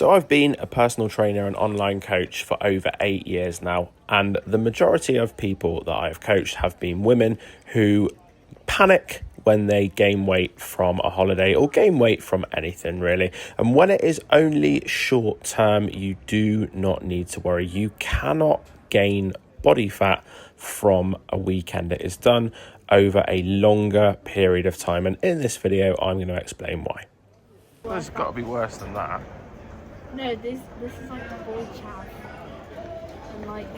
So I've been a personal trainer and online coach for over 8 years now, and the majority of people that I've coached have been women who panic when they gain weight from a holiday or gain weight from anything really. And when it is only short term, you do not need to worry. You cannot gain body fat from a weekend. It is done over a longer period of time, and in this video I'm going to explain why. Well, it's got to be worse than that. No, this is like the boy chav. And like...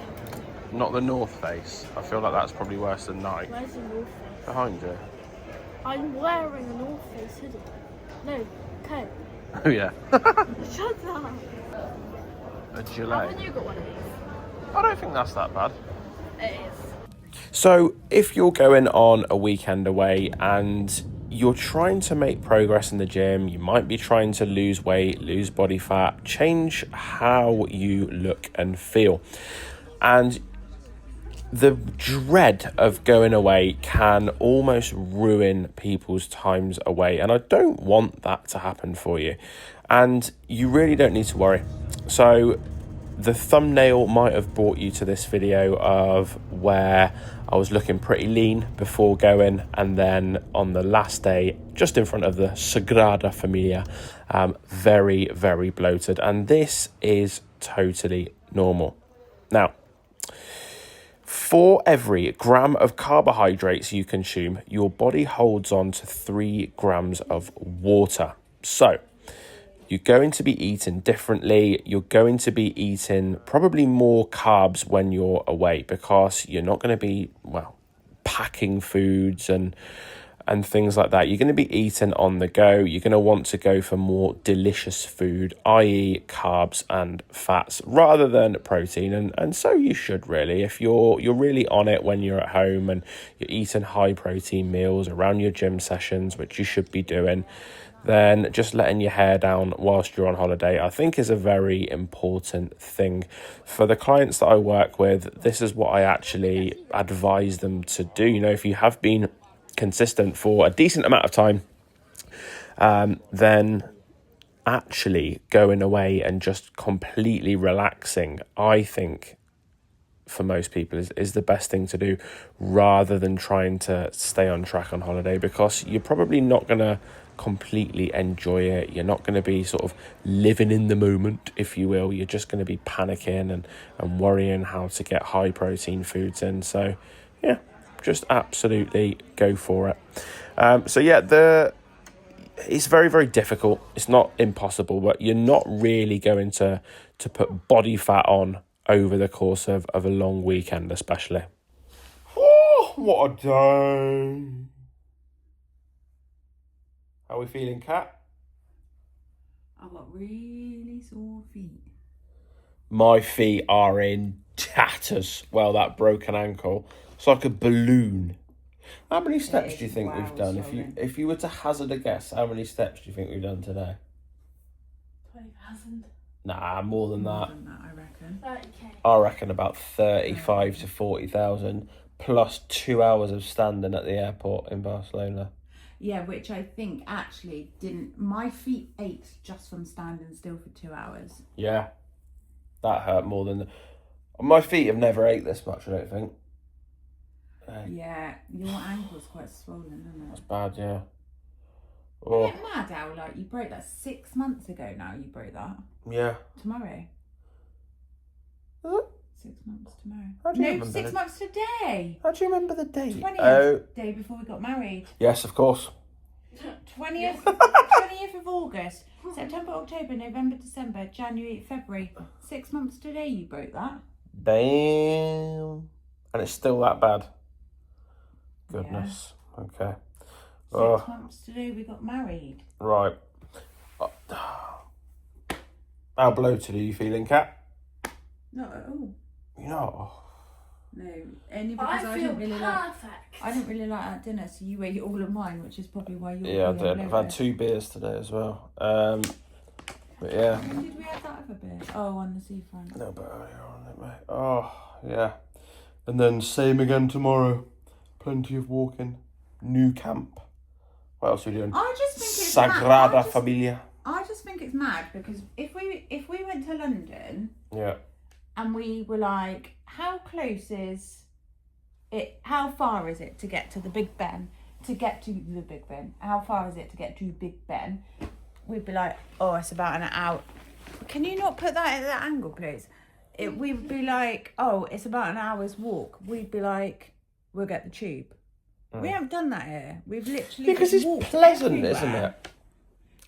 Not the North Face. I feel like that's probably worse than Nike. Where's the North Face? Behind you. I'm wearing a North Face hoodie. No, coat. Oh yeah. Shut up. A gilet. Haven't you got one of these? I don't think that's that bad. It is. So if you're going on a weekend away and you're trying to make progress in the gym, you might be trying to lose weight, lose body fat, change how you look and feel. And the dread of going away can almost ruin people's times away. And I don't want that to happen for you. And you really don't need to worry. So the thumbnail might have brought you to this video of where I was looking pretty lean before going, and then on the last day, just in front of the Sagrada Familia, very, very bloated. And this is totally normal. Now, for every gram of carbohydrates you consume, your body holds on to 3 grams of water. So you're going to be eating differently. You're going to be eating probably more carbs when you're away, because you're not going to be, well, packing foods and things like that. You're going to be eating on the go. You're going to want to go for more delicious food, i.e. carbs and fats, rather than protein. And so you should really. If you're really on it when you're at home and you're eating high protein meals around your gym sessions, which you should be doing, then just letting your hair down whilst you're on holiday, I think, is a very important thing. For the clients that I work with, this is what I actually advise them to do. You know, if you have been consistent for a decent amount of time, then actually going away and just completely relaxing, I think, for most people is the best thing to do, rather than trying to stay on track on holiday, because you're probably not going to completely enjoy it. You're not going to be sort of living in the moment, if you will. You're just going to be panicking and worrying how to get high protein foods in. So yeah, just absolutely go for it. So yeah, it's very, very difficult. It's not impossible, but you're not really going to put body fat on over the course of a long weekend, especially. Oh, what a day. How are we feeling, Kat? I've got really sore feet. My feet are in tatters. Well, that broken ankle, it's like a balloon. How many steps do you think we've done? If you were to hazard a guess, how many steps do you think we've done today? 20,000. Nah, more than that. More than that, I reckon. 30k. I reckon about 35 to 40,000, plus 2 hours of standing at the airport in Barcelona. Yeah, which I think actually didn't... My feet ached just from standing still for 2 hours. Yeah, that hurt more than... My feet have never ached this much, I don't think. Yeah, your ankle's quite swollen, isn't it? That's bad, yeah. Oh. Isn't it mad how, like, you broke that 6 months ago now, you broke that? Yeah. Tomorrow. Huh? 6 months tomorrow. How do you No, remember 6 months today. How do you remember the date? 20th day before we got married. Yes, of course. 20th of August, September, October, November, December, January, February. 6 months today you broke that. Damn. And it's still that bad. Goodness. Yeah. Okay. 6 months today we got married. Right. How bloated are you feeling, Kat? Not at all. You're not? No, only because I didn't really perfect. like that dinner, so you ate all of mine, which is probably why you're... Yeah, I did. I've had 2 beers today as well. But yeah. When did we have that other beer? Oh, on the seafront. A little bit earlier on it, mate. Oh, yeah. And then same again tomorrow. Plenty of walking. New camp. What else are we doing? I just think it's Sagrada Familia. I just think it's it's mad because if we went to London, Yeah. and we were like, how close is it? How far is it to get to the Big Ben? How far is it to get to Big Ben? We'd be like, oh, it's about an hour. Can you not put that at that angle, please? We'd be like, oh, it's about an hour's walk. We'd be like, we'll get the tube. We haven't done that here. We've literally Because it's walked pleasant, everywhere. isn't it?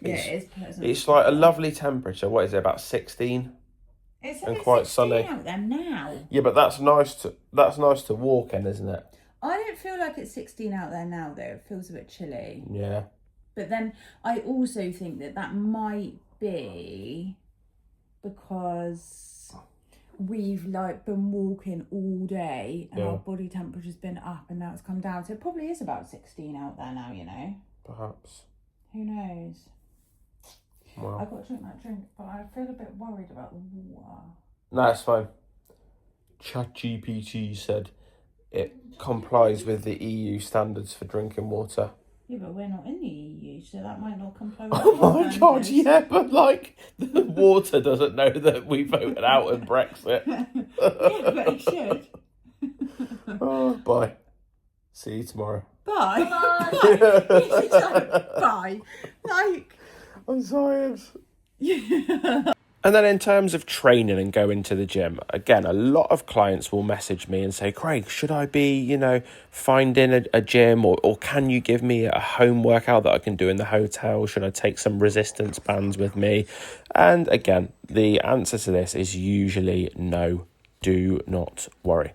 Yeah, it is pleasant. It's like a lovely temperature. What is it, about 16? It's and only quite 16 sunny. out there now. Yeah, but that's nice to walk in, isn't it? I don't feel like it's 16 out there now, though. It feels a bit chilly. Yeah. But then I also think that might be because we've like been walking all day and our body temperature's been up and now it's come down. So it probably is about 16 out there now, you know. Perhaps. Who knows? Well. I've got to drink that drink, but I feel a bit worried about the water. No, it's fine. ChatGPT said it complies with the EU standards for drinking water. Yeah, but we're not in the EU, so that might not comply with Oh our my god, standards. yeah, but like, the water doesn't know that we voted out in Brexit. Yeah, but it should. Oh, bye. See you tomorrow. Bye. Bye. Bye. Like. I'm sorry. And then in terms of training and going to the gym, again, a lot of clients will message me and say, Craig, should I be, finding a gym or can you give me a home workout that I can do in the hotel? Should I take some resistance bands with me? And again, the answer to this is usually no, do not worry.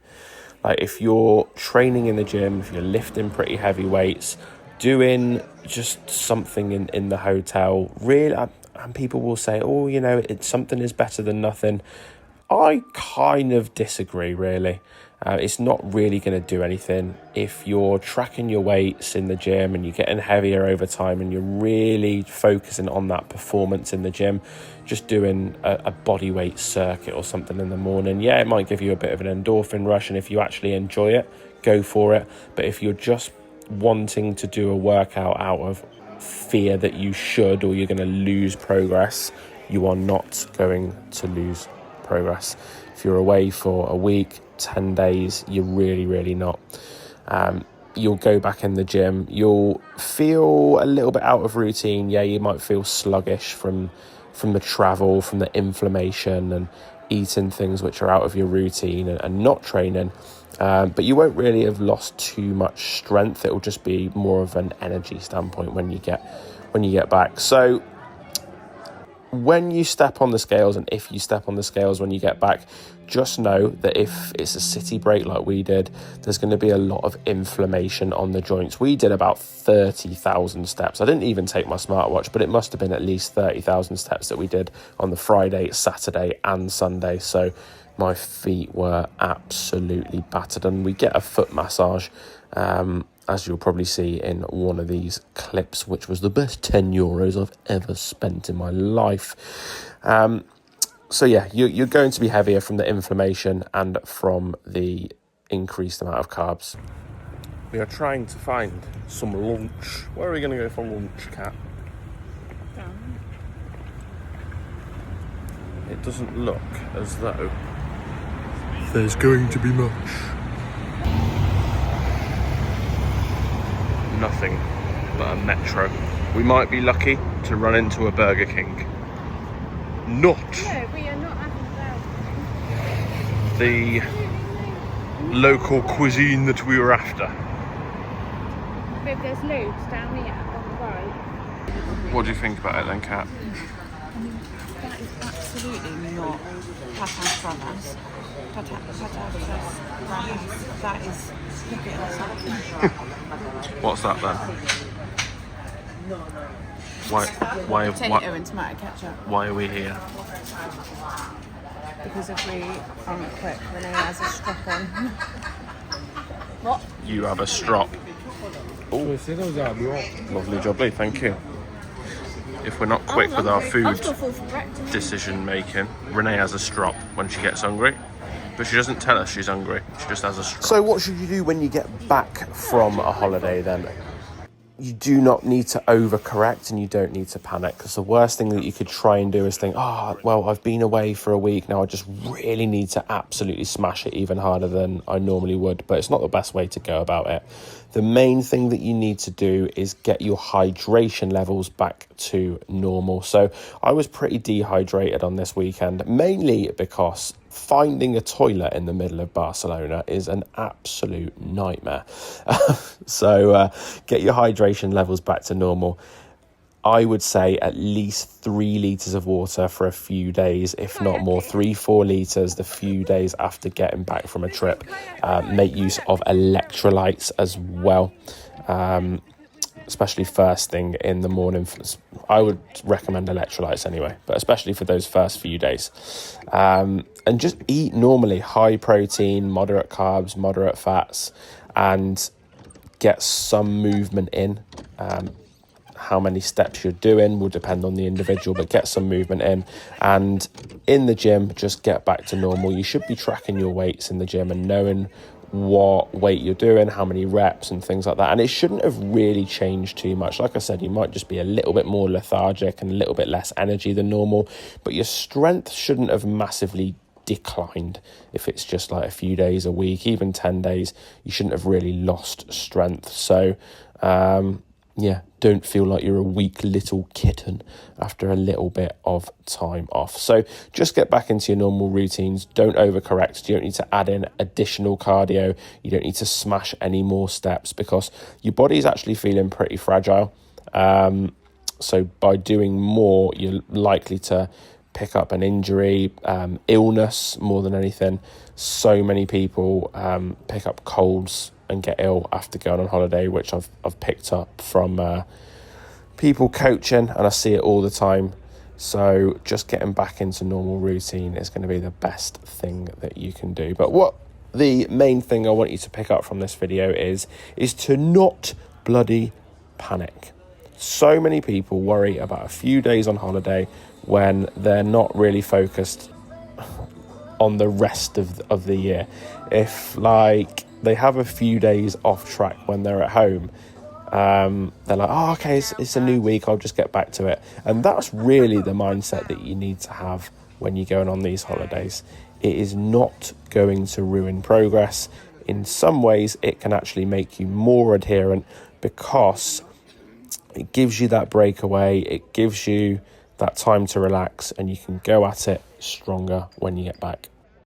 Like if you're training in the gym, if you're lifting pretty heavy weights, doing just something in the hotel, really, and people will say, oh, it's something is better than nothing. I kind of disagree, really. It's not really going to do anything. If you're tracking your weights in the gym and you're getting heavier over time and you're really focusing on that performance in the gym, just doing a body weight circuit or something in the morning, yeah, it might give you a bit of an endorphin rush. And if you actually enjoy it, go for it. But if you're just wanting to do a workout out of fear that you should or you're going to lose progress, you are not going to lose progress. If you're away for a week, 10 days, you're really not. You'll go back in the gym, you'll feel a little bit out of routine. Yeah, you might feel sluggish from the travel, from the inflammation and eating things which are out of your routine and not training. But you won't really have lost too much strength. It will just be more of an energy standpoint when you get back. So when you step on the scales, and if you step on the scales when you get back, just know that if it's a city break like we did, there's going to be a lot of inflammation on the joints. We did about 30,000 steps. I didn't even take my smartwatch, but it must have been at least 30,000 steps that we did on the Friday, Saturday and Sunday. So my feet were absolutely battered, and we get a foot massage, as you'll probably see in one of these clips, which was the best €10 I've ever spent in my life. So yeah, you're going to be heavier from the inflammation and from the increased amount of carbs. We are trying to find some lunch. Where are we going to go for lunch, Kat? It doesn't look as though there's going to be much. Nothing but a Metro. We might be lucky to run into a Burger King. Not No, we are not having the local cuisine that we were after. But there's loads down here on the right. What do you think about it then, Kat? That is absolutely not patas bravas. That is What's that then? potato and tomato ketchup. Why are we here? Because if we aren't quick, Renee has a strap on. What? You have a strop. Oh, lovely jubbly, thank you. If we're not quick with our food decision making, Renee has a strop when she gets hungry. But she doesn't tell us she's hungry. She just has a strop. So what should you do when you get back from a holiday then? you do not need to overcorrect and you don't need to panic, because the worst thing that you could try and do is think, well, I've been away for a week now, I just really need to absolutely smash it even harder than I normally would. But it's not the best way to go about it. The main thing that you need to do is get your hydration levels back to normal. So I was pretty dehydrated on this weekend, mainly because finding a toilet in the middle of Barcelona is an absolute nightmare. So get your hydration levels back to normal. I would say at least 3 litres of water for a few days, if not more, 3-4 litres the few days after getting back from a trip. Make use of electrolytes as well, especially first thing in the morning. I would recommend electrolytes anyway, but especially for those first few days. And just eat normally, high protein, moderate carbs, moderate fats, and get some movement in. How many steps you're doing will depend on the individual, but get some movement in. And in the gym, just get back to normal. You should be tracking your weights in the gym and knowing what weight you're doing, how many reps and things like that. And it shouldn't have really changed too much. Like I said, you might just be a little bit more lethargic and a little bit less energy than normal, but your strength shouldn't have massively declined. If it's just like a few days a week, even 10 days, you shouldn't have really lost strength. So don't feel like you're a weak little kitten after a little bit of time off. So just get back into your normal routines. Don't overcorrect. You don't need to add in additional cardio. You don't need to smash any more steps, because your body's actually feeling pretty fragile. So by doing more, you're likely to pick up an injury, illness more than anything. So many people pick up colds and get ill after going on holiday, which I've picked up from people coaching, and I see it all the time. So just getting back into normal routine is going to be the best thing that you can do. But what the main thing I want you to pick up from this video is to not bloody panic. So many people worry about a few days on holiday when they're not really focused on the rest of the year. If like they have a few days off track when they're at home, they're like, okay, it's a new week, I'll just get back to it. And that's really the mindset that you need to have when you're going on these holidays. It is not going to ruin progress. In some ways, it can actually make you more adherent, because it gives you that breakaway, it gives you that time to relax, and you can go at it stronger when you get back.